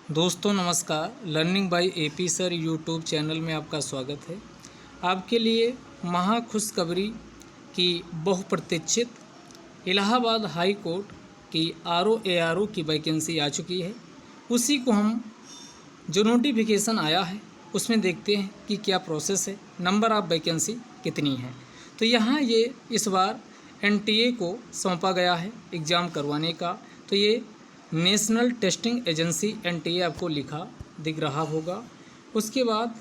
दोस्तों नमस्कार। Learning by AP sir YouTube channel में आपका स्वागत है। आपके लिए महाखुशखबरी की बहुप्रतीक्षित इलाहाबाद हाई कोर्ट की आरओ की वैकेंसी आ चुकी है। उसी को हम जो नोटिफिकेशन आया है उसमें देखते हैं कि क्या प्रोसेस है, नंबर ऑफ़ वैकेंसी कितनी है। तो यहाँ ये इस बार एनटीए को सौंपा गया है एग्ज़ाम करवाने का। तो ये नेशनल टेस्टिंग एजेंसी एनटीए आपको लिखा दिख रहा होगा। उसके बाद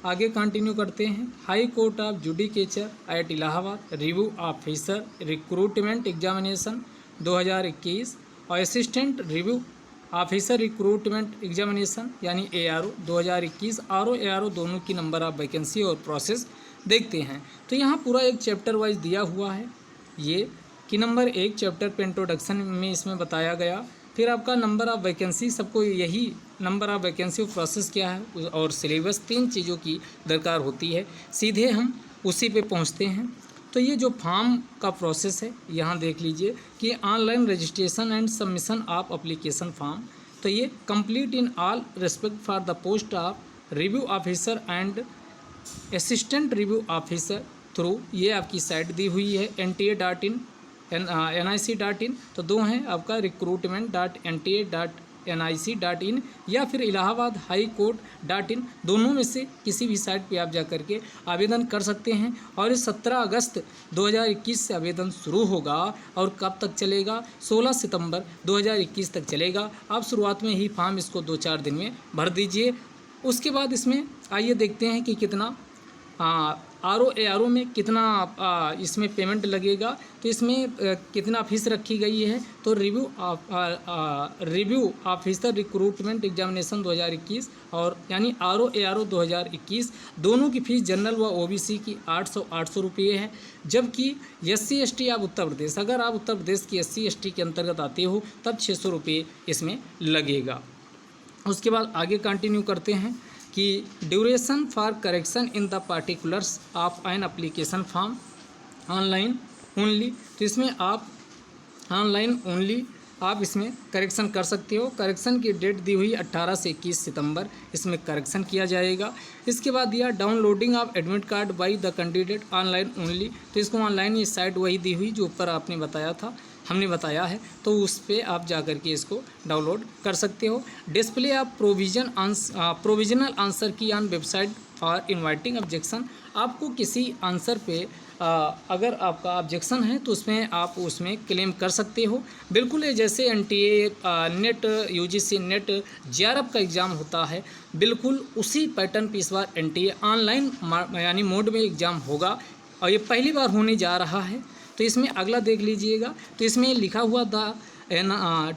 आगे कंटिन्यू करते हैं। High court of judicature at Allahabad review officer recruitment examination 2021 और assistant review officer recruitment examination यानी एआरओ 2021 आरओ दोनों की नंबर ऑफ वैकेंसी और प्रोसेस देखते हैं। तो यहाँ पूरा एक चैप्टर वाइज दिया हुआ है ये कि नंबर 1 चैप्टर पे इंट्रोडक्शन में इसमें बताया गया। फिर आपका नंबर ऑफ़ वैकेंसी, सबको यही नंबर ऑफ़ वैकेंसी और प्रोसेस क्या है और सिलेबस, 3 चीज़ों की दरकार होती है। सीधे हम उसी पे पहुंचते हैं। तो ये जो फॉर्म का प्रोसेस है यहाँ देख लीजिए कि online registration and submission of application form. तो ये complete in all respect for the post of review officer and assistant review officer through, ये आपकी साइट दी हुई है nta.in nic.in। तो दो हैं आपका recruitment.nta.nic.in या फिर इलाहाबाद हाई कोर्ट.in, दोनों में से किसी भी साइट पे आप जा कर के आवेदन कर सकते हैं। और इस 17 अगस्त 2021 से आवेदन शुरू होगा और कब तक चलेगा, 16 सितंबर 2021 तक चलेगा। आप शुरुआत में ही फॉर्म इसको 2-4 दिन में भर दीजिए। उसके बाद इसमें आइए देखते हैं कि कितना आरओ में कितना इसमें पेमेंट लगेगा। तो इसमें कितना फीस रखी गई है। तो रिव्यू ऑफिसर रिक्रूटमेंट एग्जामिनेशन 2021 और यानी आरओ 2021 दोनों की फ़ीस जनरल व ओबीसी की 800 रुपये है। जबकि SC ST आप उत्तर प्रदेश, अगर आप उत्तर प्रदेश की SC ST के अंतर्गत आते हो तब 600 रुपये इसमें लगेगा। उसके बाद आगे कंटिन्यू करते हैं कि duration for correction in the particulars of an application form online only. तो इसमें आप ऑनलाइन ओनली आप इसमें करेक्शन कर सकते हो। करेक्शन की डेट दी हुई 18 से 21 सितंबर इसमें करेक्शन किया जाएगा। इसके बाद दिया downloading of admit card by the candidate online only. तो इसको ऑनलाइन ये साइट वही दी हुई जो ऊपर आपने बताया था, हमने बताया है, तो उस पर आप जा कर के इसको डाउनलोड कर सकते हो। डिस्प्ले ऑफ प्रोविजनल आंसर की on website for inviting objection. आपको किसी आंसर पे अगर आपका ऑब्जेक्शन है तो उसमें आप उसमें क्लेम कर सकते हो। बिल्कुल ये जैसे NTA net UGC net JRF का एग्ज़ाम होता है, बिल्कुल उसी पैटर्न पे इस बार एनटीए ऑनलाइन यानी मोड में एग्ज़ाम होगा और ये पहली बार होने जा रहा है। तो इसमें अगला देख लीजिएगा। तो इसमें लिखा हुआ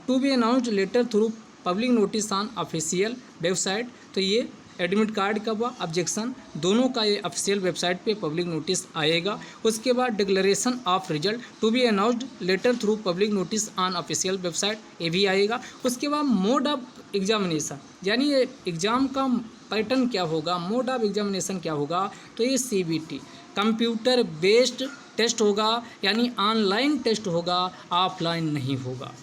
to be announced later through public notice on official website. तो ये एडमिट कार्ड का व ऑब्जेक्शन दोनों का ये ऑफिशियल वेबसाइट पे पब्लिक नोटिस आएगा। उसके बाद declaration of result to be announced later through public notice on official website, ये भी आएगा। उसके बाद मोड ऑफ एग्जामिनेशन यानी ये एग्ज़ाम का पैटर्न क्या होगा, मोड ऑफ एग्जामिनेशन क्या होगा। तो ये CBT कंप्यूटर बेस्ड टेस्ट होगा यानी ऑनलाइन टेस्ट होगा, ऑफलाइन नहीं होगा।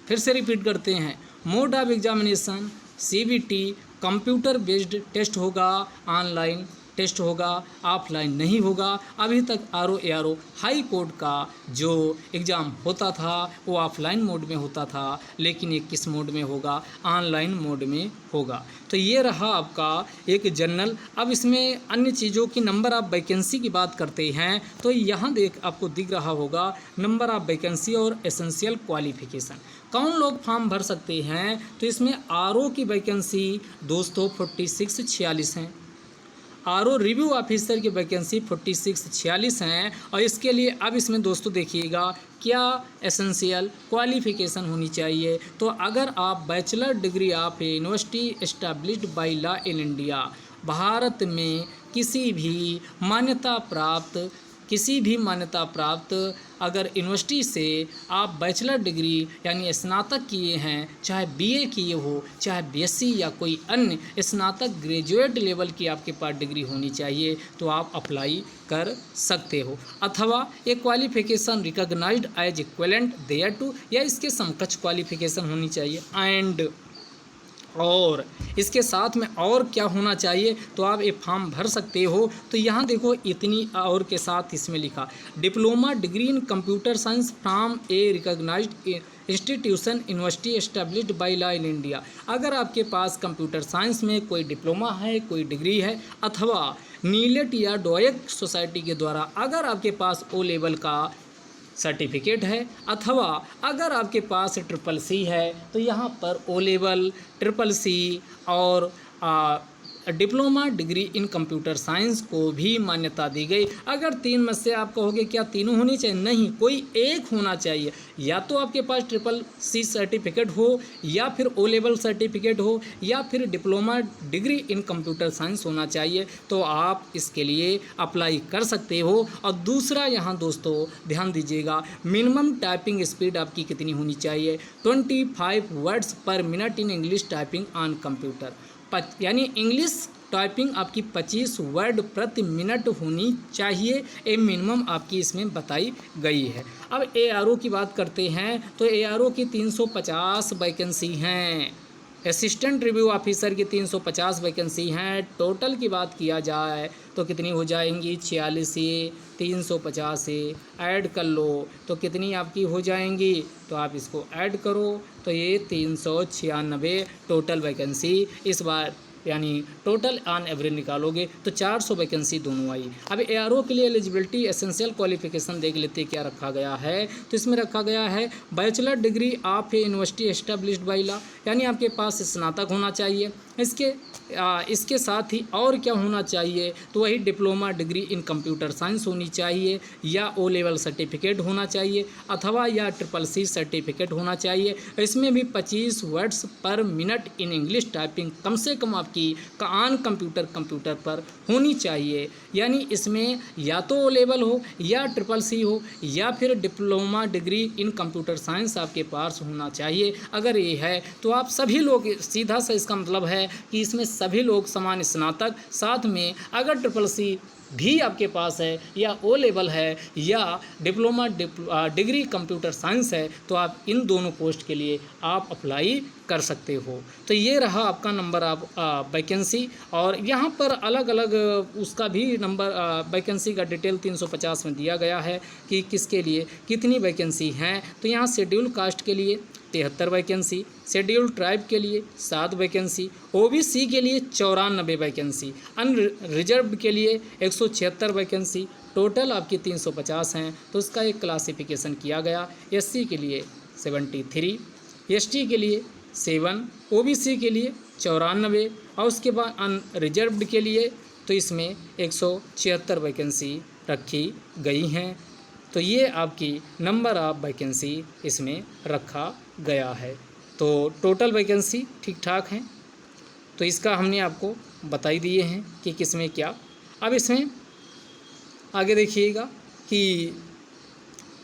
फिर से रिपीट करते हैं, mode of examination CBT computer based test होगा, ऑनलाइन टेस्ट होगा, ऑफलाइन नहीं होगा। अभी तक आरओ हाई कोर्ट का जो एग्ज़ाम होता था वो ऑफलाइन मोड में होता था, लेकिन ये किस मोड में होगा, ऑनलाइन मोड में होगा। तो ये रहा आपका एक जनरल। अब इसमें अन्य चीज़ों की नंबर ऑफ़ वैकेंसी की बात करते हैं। तो यहाँ आपको दिख रहा होगा नंबर ऑफ़ वैकेंसी और एसेंशियल क्वालिफिकेशन, कौन लोग फॉर्म भर सकते हैं। तो इसमें आरओ की वैकेंसी दोस्तों 46 हैं। आरओ रिव्यू ऑफिसर की वैकेंसी 46 हैं। और इसके लिए अब इसमें दोस्तों देखिएगा क्या एसेंशियल क्वालिफ़िकेशन होनी चाहिए। तो अगर आप bachelor degree of university established bye law in India, Bharat में किसी भी मान्यता प्राप्त अगर यूनिवर्सिटी से आप बैचलर डिग्री यानी स्नातक किए हैं, चाहे BA किए हो, चाहे BSc या कोई अन्य स्नातक ग्रेजुएट लेवल की आपके पास डिग्री होनी चाहिए, तो आप अप्लाई कर सकते हो। अथवा ये qualification recognised as equivalent thereto, या इसके समकक्ष क्वालिफिकेशन होनी चाहिए। एंड और इसके साथ में और क्या होना चाहिए, तो आप ये फॉर्म भर सकते हो। तो यहाँ देखो इतनी और के साथ इसमें लिखा diploma degree in computer science from a recognised institution university established by law in India. अगर आपके पास कंप्यूटर साइंस में कोई डिप्लोमा है, कोई डिग्री है, अथवा नीलेट या डोएक सोसाइटी के द्वारा अगर आपके पास ओ लेवल का सर्टिफिकेट है, अथवा अगर आपके पास ट्रिपल सी है, तो यहाँ पर ओ लेवल, ट्रिपल सी और diploma degree in computer science को भी मान्यता दी गई। अगर तीन में से आप कहोगे क्या तीनों होनी चाहिए, नहीं, कोई एक होना चाहिए। या तो आपके पास ट्रिपल सी सर्टिफिकेट हो, या फिर ओ लेवल सर्टिफिकेट हो, या फिर diploma degree in computer science होना चाहिए, तो आप इसके लिए अप्लाई कर सकते हो। और दूसरा यहाँ दोस्तों ध्यान दीजिएगा, मिनिमम टाइपिंग स्पीड आपकी कितनी होनी चाहिए, 25 words per minute in English typing on computer. यानी इंग्लिश टाइपिंग आपकी 25 वर्ड प्रति मिनट होनी चाहिए, ये मिनिमम आपकी इसमें बताई गई है। अब ARO की बात करते हैं, तो ARO की 350 वैकेंसी हैं, असिस्टेंट रिव्यू ऑफिसर की 350 वैकेंसी हैं। टोटल की बात किया जाए तो कितनी हो जाएंगी, 46 से 350 से ऐड कर लो तो कितनी आपकी हो जाएंगी, तो आप इसको ऐड करो तो ये 396 टोटल वैकेंसी इस बार, यानी टोटल ऑन एवरेज निकालोगे तो 400 वैकेंसी दोनों आई। अब ARO के लिए एलिजिबिलिटी एसेंशियल क्वालिफिकेशन देख लेते क्या रखा गया है, तो इसमें रखा गया है bachelor degree of A university established by law, यानी आपके पास स्नातक होना चाहिए। इसके साथ ही और क्या होना चाहिए, तो वही diploma degree in computer science होनी चाहिए, या ओ लेवल सर्टिफिकेट होना चाहिए, अथवा या ट्रिपल सी सर्टिफिकेट होना चाहिए। इसमें भी 25 words per minute in English typing कम से कम आपकी ऑन कंप्यूटर पर होनी चाहिए। यानी इसमें या तो ओ लेवल हो, या ट्रिपल सी हो, या फिर diploma degree in computer science आपके पास होना चाहिए। अगर ये है तो आप सभी लोग, सीधा सा इसका मतलब है कि इसमें सभी लोग समान स्नातक, साथ में अगर ट्रिपल सी भी आपके पास है, या ओ लेवल है, या डिप्लोमा डिग्री कंप्यूटर साइंस है, तो आप इन दोनों पोस्ट के लिए आप अप्लाई कर सकते हो। तो ये रहा आपका नंबर ऑफ वैकेंसी, और यहाँ पर अलग अलग उसका भी नंबर वैकेंसी का डिटेल 350 में दिया गया है कि किसके लिए कितनी वैकेंसी हैं। तो यहाँ शेड्यूल कास्ट के लिए 73 वैकेंसी, शेड्यूल ट्राइब के लिए 7 वैकेंसी, OBC के लिए 94 वैकेंसी, अनरिजर्व्ड के लिए 176 वैकेंसी, टोटल आपकी 350 हैं। तो उसका एक क्लासिफिकेशन किया गया, SC के लिए 73, ST के लिए 7, OBC के लिए 94, और उसके बाद अनरिजर्व्ड के लिए तो इसमें 176 वैकेंसी रखी गई हैं। तो ये आपकी नंबर ऑफ वैकेंसी इसमें रखा गया है। तो टोटल वैकेंसी ठीक ठाक हैं, तो इसका हमने आपको बताई दिए हैं कि किस में क्या। अब इसमें आगे देखिएगा कि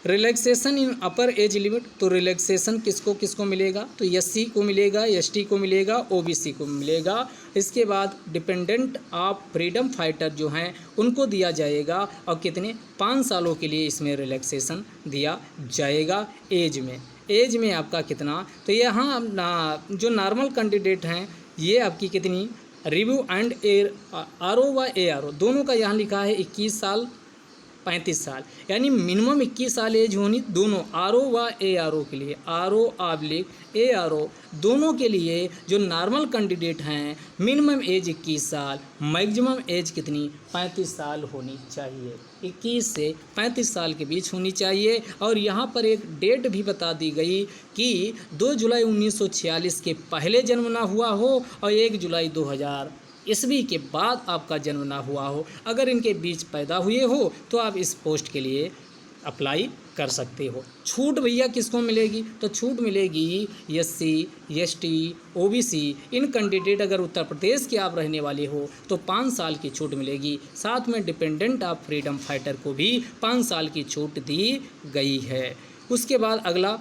रिलैक्सेशन इन अपर एज लिमिट, तो रिलैक्सेशन किसको किसको मिलेगा, तो SC को मिलेगा, ST को मिलेगा, OBC को मिलेगा। इसके बाद डिपेंडेंट ऑफ फ्रीडम फाइटर जो हैं उनको दिया जाएगा, और कितने 5 सालों के लिए इसमें रिलैक्सेशन दिया जाएगा। एज में आपका कितना, तो यहाँ जो नॉर्मल कैंडिडेट हैं ये आपकी कितनी, रिव्यू एंड RO व ARO दोनों का यहाँ लिखा है 21 साल 35 साल, यानी मिनिमम 21 साल एज होनी दोनों RO व ARO के लिए, RO/ARO दोनों के लिए जो नॉर्मल कैंडिडेट हैं मिनिमम एज 21 साल, मैक्सिमम एज कितनी 35 साल होनी चाहिए, 21 से 35 साल के बीच होनी चाहिए। और यहाँ पर एक डेट भी बता दी गई कि 2 जुलाई 1946 के पहले जन्म ना हुआ हो और 1 जुलाई 2000 ईस्वी के बाद आपका जन्म ना हुआ हो। अगर इनके बीच पैदा हुए हो तो आप इस पोस्ट के लिए अप्लाई कर सकते हो। छूट भैया किसको मिलेगी, तो छूट मिलेगी SC, ST, OBC इन कैंडिडेट अगर उत्तर प्रदेश के आप रहने वाले हो तो 5 साल की छूट मिलेगी। साथ में डिपेंडेंट ऑफ फ्रीडम फाइटर को भी 5 साल की छूट दी गई है। उसके बाद अगला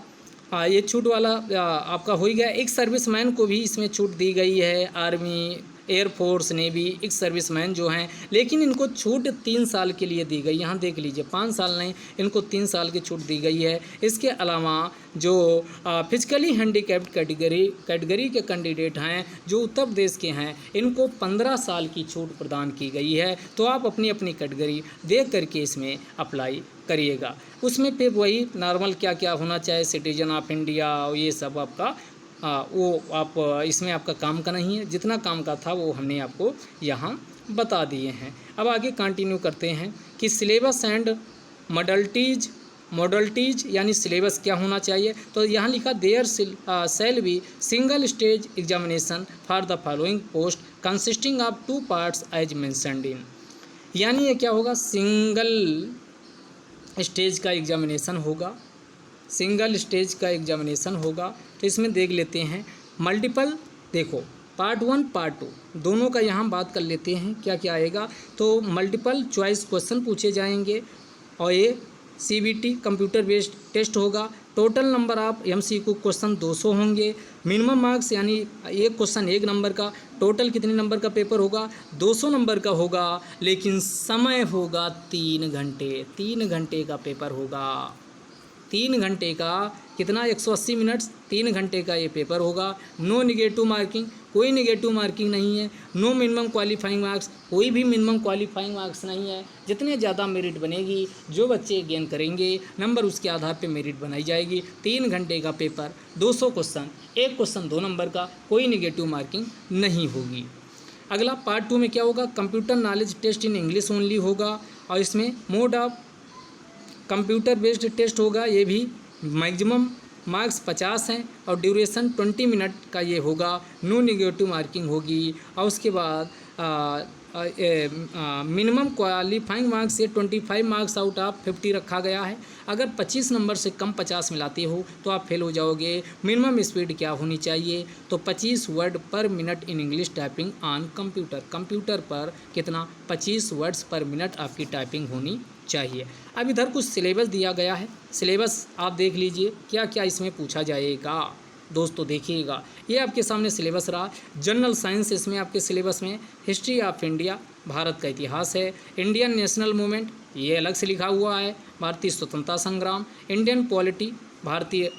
ये छूट वाला आपका हो ही गया। एक सर्विसमैन को भी इसमें छूट दी गई है, army air force, navy, ex serviceman जो हैं, लेकिन इनको छूट 3 साल के लिए दी गई। यहाँ देख लीजिए 5 साल नहीं, इनको 3 साल की छूट दी गई है। इसके अलावा जो फिजिकली हैंडीकैप्ड कैटेगरी के कैंडिडेट हैं जो उत्तर प्रदेश के हैं, इनको 15 साल की छूट प्रदान की गई है। तो आप अपनी अपनी कैटेगरी देख करके इसमें अप्लाई करिएगा। उसमें फिर वही नॉर्मल क्या क्या होना चाहिए, सिटीजन ऑफ इंडिया, ये सब आपका वो आप इसमें आपका काम का नहीं है। जितना काम का था वो हमने आपको यहाँ बता दिए हैं। अब आगे कंटिन्यू करते हैं कि सिलेबस एंड मॉडलिटीज यानी सिलेबस क्या होना चाहिए। तो यहाँ लिखा there shall be single stage examination for the following post consisting of 2 parts as mentioned in. यानी ये क्या होगा, सिंगल स्टेज का एग्जामिनेशन होगा, सिंगल स्टेज का एग्जामिनेशन होगा। तो इसमें देख लेते हैं मल्टीपल, देखो पार्ट 1 पार्ट 2 दोनों का यहाँ बात कर लेते हैं क्या क्या आएगा। तो मल्टीपल चॉइस क्वेश्चन पूछे जाएंगे और ये CBT कंप्यूटर बेस्ड टेस्ट होगा। Total number of MCQ question 200 होंगे। मिनिमम मार्क्स यानी एक क्वेश्चन 1 नंबर का, टोटल कितने नंबर का पेपर होगा, 200 नंबर का होगा। लेकिन समय होगा 3 घंटे, 3 घंटे का पेपर होगा। 3 घंटे का कितना, 180 मिनट्स, 3 घंटे का ये पेपर होगा। नो निगेटिव मार्किंग, कोई निगेटिव मार्किंग नहीं है। नो मिनिमम क्वालिफाइंग मार्क्स, कोई भी मिनिमम क्वालिफाइंग मार्क्स नहीं है। जितने ज़्यादा मेरिट बनेगी, जो बच्चे गेन करेंगे नंबर, उसके आधार पे मेरिट बनाई जाएगी। 3 घंटे का पेपर, 200 क्वेश्चन, एक क्वेश्चन 2 नंबर का, कोई निगेटिव मार्किंग नहीं होगी। अगला पार्ट 2 में क्या होगा, computer knowledge test in English only होगा। और इसमें mode of computer based test होगा। ये भी मैक्सिमम मार्क्स 50 हैं और ड्यूरेशन 20 मिनट का ये होगा। नो निगेटिव मार्किंग होगी। और उसके बाद मिनिमम क्वालिफाइंग मार्क्स से 25 मार्क्स आउट ऑफ 50 रखा गया है। अगर 25 नंबर से कम 50 मिलाते हो तो आप फेल हो जाओगे। मिनिमम स्पीड क्या होनी चाहिए, तो 25 वर्ड पर minute in English typing on computer. Computer पर कितना, 25 वर्ड्स पर मिनट आपकी टाइपिंग होनी चाहिए। अब इधर कुछ सिलेबस दिया गया है। सिलेबस आप देख लीजिए क्या क्या इसमें पूछा जाएगा। दोस्तों देखिएगा, ये आपके सामने सिलेबस रहा। जनरल साइंस इसमें आपके सिलेबस में हिस्ट्री ऑफ इंडिया, भारत का इतिहास है। इंडियन नेशनल मूवमेंट, ये अलग से लिखा हुआ है। भारतीय स्वतंत्रता संग्राम, इंडियन पॉलिटी, भारतीय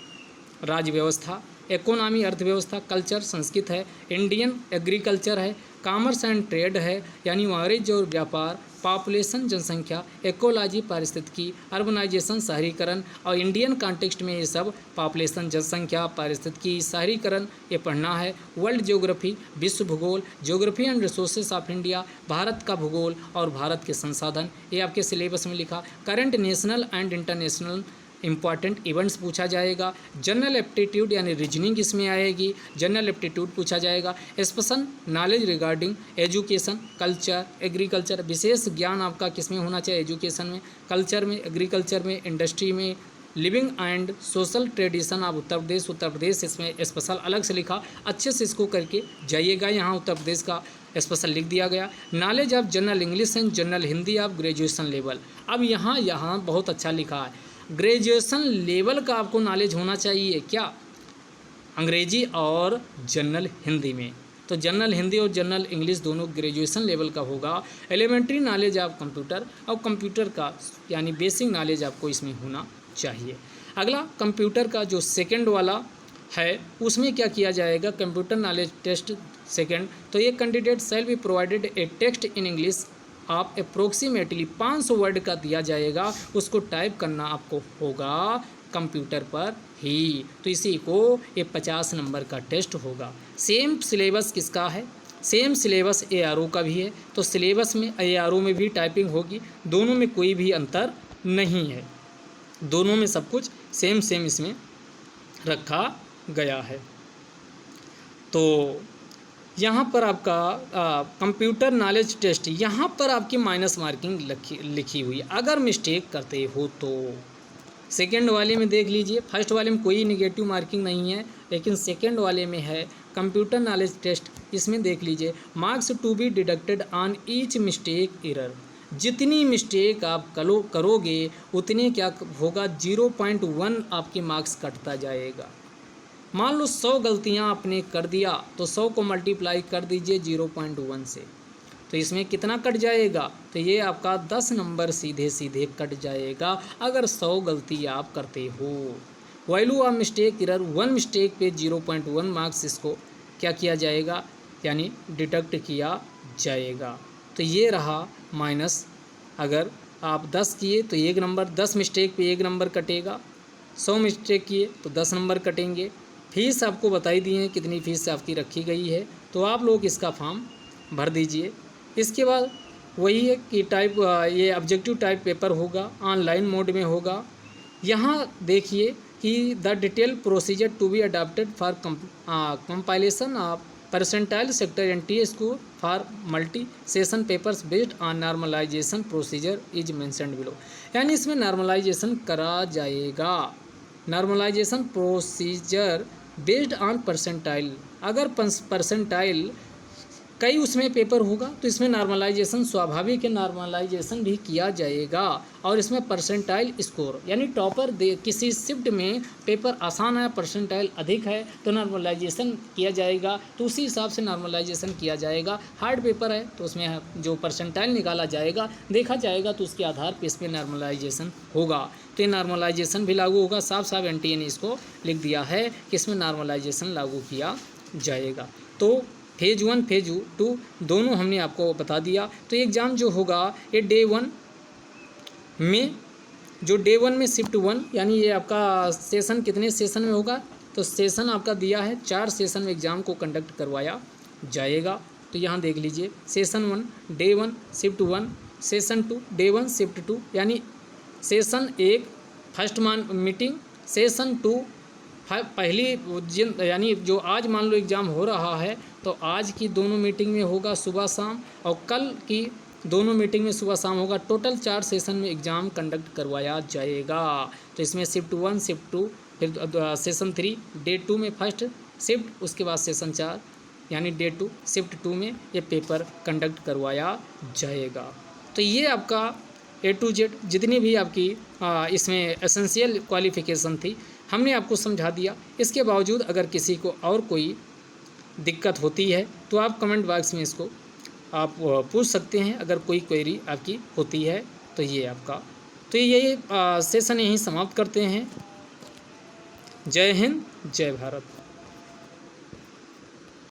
राज्य व्यवस्था, इकोनॉमी अर्थव्यवस्था, कल्चर संस्कृत है, इंडियन एग्रीकल्चर है, कॉमर्स एंड ट्रेड है यानी वाणिज्य और व्यापार, पॉपुलेशन जनसंख्या, इकोलॉजी पारिस्थितिकी, अर्बनाइजेशन शहरीकरण। और इंडियन कॉन्टेक्स्ट में ये सब पॉपुलेशन जनसंख्या, पारिस्थितिकी, शहरीकरण ये पढ़ना है। वर्ल्ड ज्योग्राफी, विश्व भूगोल, geography and resources of India, Bharat का भूगोल और भारत के संसाधन, ये आपके सिलेबस में लिखा। Current national and international important events पूछा जाएगा। जनरल एप्टीट्यूड यानी रीजनिंग इसमें आएगी, जनरल एप्टीट्यूड पूछा जाएगा। Special knowledge regarding education, culture, agriculture, विशेष ज्ञान आपका किसमें होना चाहिए, एजुकेशन में, कल्चर में, एग्रीकल्चर में, इंडस्ट्री में, living and social tradition of Uttar Pradesh इसमें स्पेशल अलग से लिखा। अच्छे से इसको करके जाइएगा, यहाँ उत्तर प्रदेश का स्पेशल लिख दिया गया। Knowledge of general English and general Hindi of graduation level. अब यहाँ बहुत अच्छा लिखा है, ग्रेजुएशन लेवल का आपको नॉलेज होना चाहिए क्या, अंग्रेजी और जनरल हिंदी में। तो जनरल हिंदी और जनरल इंग्लिश दोनों ग्रेजुएशन लेवल का होगा। एलिमेंट्री नॉलेज ऑफ कंप्यूटर, और कंप्यूटर का यानी बेसिक नॉलेज आपको इसमें होना चाहिए। अगला कंप्यूटर का जो सेकंड वाला है उसमें क्या किया जाएगा, कंप्यूटर नॉलेज टेस्ट सेकंड। तो ये candidate shall be provided a text in English आप अप्रोक्सीमेटली 500 वर्ड का दिया जाएगा, उसको टाइप करना आपको होगा कंप्यूटर पर ही। तो इसी को ये 50 नंबर का टेस्ट होगा। सेम सिलेबस किसका है, सेम सिलेबस ARO का भी है। तो सिलेबस में ARO में भी टाइपिंग होगी, दोनों में कोई भी अंतर नहीं है, दोनों में सब कुछ सेम इसमें रखा गया है। तो यहाँ पर आपका कंप्यूटर नॉलेज टेस्ट, यहाँ पर आपकी माइनस मार्किंग लिखी हुई है अगर मिस्टेक करते हो तो। सेकंड वाले में देख लीजिए, फर्स्ट वाले में कोई निगेटिव मार्किंग नहीं है, लेकिन सेकंड वाले में है कंप्यूटर नॉलेज टेस्ट। इसमें देख लीजिए, marks to be deducted on each mistake error. जितनी मिस्टेक आप करोगे उतने क्या होगा, 0.1 आपके मार्क्स कटता जाएगा। मान लो 100 गलतियां आपने कर दिया तो 100 को मल्टीप्लाई कर दीजिए 0.1 से, तो इसमें कितना कट जाएगा, तो ये आपका 10 नंबर सीधे सीधे कट जाएगा अगर 100 गलती आप करते हो। Value of mistake error 1 mistake पे 0.1 मार्क्स इसको क्या किया जाएगा, यानी डिडक्ट किया जाएगा। तो ये रहा माइनस, अगर आप 10 किए तो 1 नंबर, 10 मिस्टेक पे 1 नंबर कटेगा, 100 मिस्टेक किए तो 10 नंबर कटेंगे। फीस आपको बताई दी है कितनी फीस आपकी रखी गई है, तो आप लोग इसका फॉर्म भर दीजिए। इसके बाद वही है कि टाइप ये ऑब्जेक्टिव टाइप पेपर होगा, ऑनलाइन मोड में होगा। यहाँ देखिए कि the detail procedure to be adopted for compilation of percentile sector NTA score for multi session papers based on normalization procedure is mentioned below, यानी इसमें नॉर्मलाइजेशन करा जाएगा। Normalization procedure based on percentile, अगर परसेंटाइल कई उसमें paper होगा तो इसमें नॉर्मलाइजेशन स्वाभाविक है, नॉर्मलाइजेशन भी किया जाएगा। और इसमें परसेंटाइल स्कोर यानी टॉपर दे किसी शिफ्ट में पेपर आसान है, परसेंटाइल अधिक है तो नॉर्मलाइजेशन किया जाएगा, तो उसी हिसाब से नॉर्मलाइजेशन किया जाएगा। हार्ड पेपर है तो उसमें जो परसेंटाइल निकाला जाएगा, देखा जाएगा, तो उसके आधार पर इस पर नॉर्मलाइजेशन होगा। तो ये नॉर्मलाइजेशन भी लागू होगा, साफ साफ एनटीए ने इसको लिख दिया है कि इसमें नॉर्मलाइजेशन लागू किया जाएगा। तो फेज़ 1 फेज़ 2 दोनों हमने आपको बता दिया। तो एग्ज़ाम जो होगा ये डे 1 में, जो डे 1 में शिफ्ट 1 यानी ये आपका सेशन कितने सेशन में होगा, तो सेशन आपका दिया है 4 सेशन में एग्ज़ाम को कंडक्ट करवाया जाएगा। तो यहाँ देख लीजिए session 1 day 1 shift 1, session 2 day 1 shift 2, यानी सेशन 1 फर्स्ट मीटिंग, सेशन 2 पहली यानी जो आज मान लो एग्ज़ाम हो रहा है तो आज की दोनों मीटिंग में होगा सुबह शाम, और कल की दोनों मीटिंग में सुबह शाम होगा। टोटल 4 सेशन में एग्ज़ाम कंडक्ट करवाया जाएगा। तो इसमें शिफ्ट 1 शिफ्ट 2 फिर सेशन 3 डे 2 में फर्स्ट शिफ्ट, उसके बाद सेशन 4 यानी डे 2 शिफ्ट 2 में ये पेपर कंडक्ट करवाया जाएगा। तो ये आपका A to Z जितनी भी आपकी इसमें एसेंशियल क्वालिफ़िकेशन थी हमने आपको समझा दिया। इसके बावजूद अगर किसी को और कोई दिक्कत होती है तो आप कमेंट बॉक्स में इसको आप पूछ सकते हैं, अगर कोई क्वेरी आपकी होती है तो ये आपका। तो ये सेशन यहीं समाप्त करते हैं। जय हिंद जय भारत।